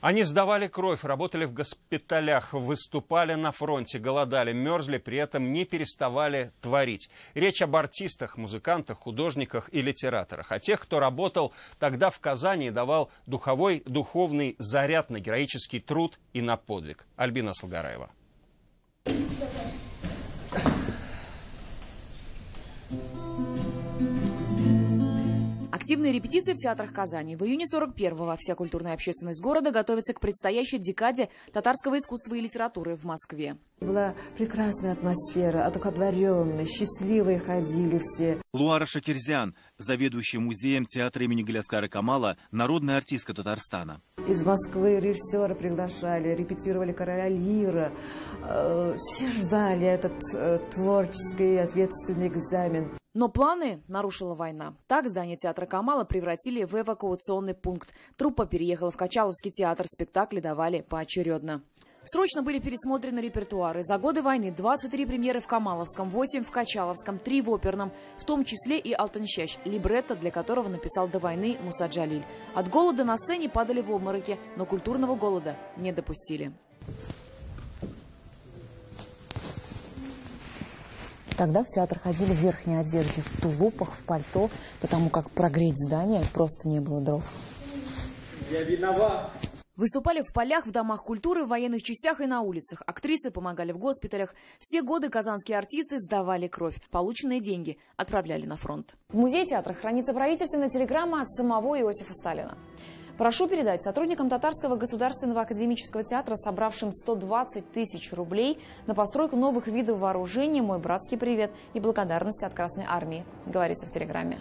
Они сдавали кровь, работали в госпиталях, выступали на фронте, голодали, мерзли, при этом не переставали творить. Речь об артистах, музыкантах, художниках и литераторах. О тех, кто работал тогда в Казани и давал духовный заряд на героический труд и на подвиг. Альбина Салгараева. Активные репетиции в театрах Казани. В июне 41-го вся культурная общественность города готовится к предстоящей декаде татарского искусства и литературы в Москве. Была прекрасная атмосфера, одухотворенная, счастливые ходили все. Луара Шакирзян, заведующая музеем театра имени Галяскара Камала, народная артистка Татарстана. Из Москвы режиссера приглашали, репетировали «Короля Лира». Все ждали этот творческий ответственный экзамен. Но планы нарушила война. Так здание театра Камала превратили в эвакуационный пункт. Труппа переехала в Качаловский театр, спектакли давали поочередно. Срочно были пересмотрены репертуары. За годы войны 23 премьеры в Камаловском, 8 в Качаловском, 3 в оперном, в том числе и «Алтыншеш», либретто для которого написал до войны Муса Джалиль. От голода на сцене падали в обмороки, но культурного голода не допустили. Тогда в театр ходили в верхней одежде, в тулупах, в пальто, потому как прогреть здание просто не было дров. Я виноват. Выступали в полях, в домах культуры, в военных частях и на улицах. Актрисы помогали в госпиталях. Все годы казанские артисты сдавали кровь. Полученные деньги отправляли на фронт. В музее театра хранится правительственная телеграмма от самого Иосифа Сталина. Прошу передать сотрудникам Татарского государственного академического театра, собравшим 120 тысяч рублей на постройку новых видов вооружения, мой братский привет и благодарность от Красной армии, говорится в телеграмме.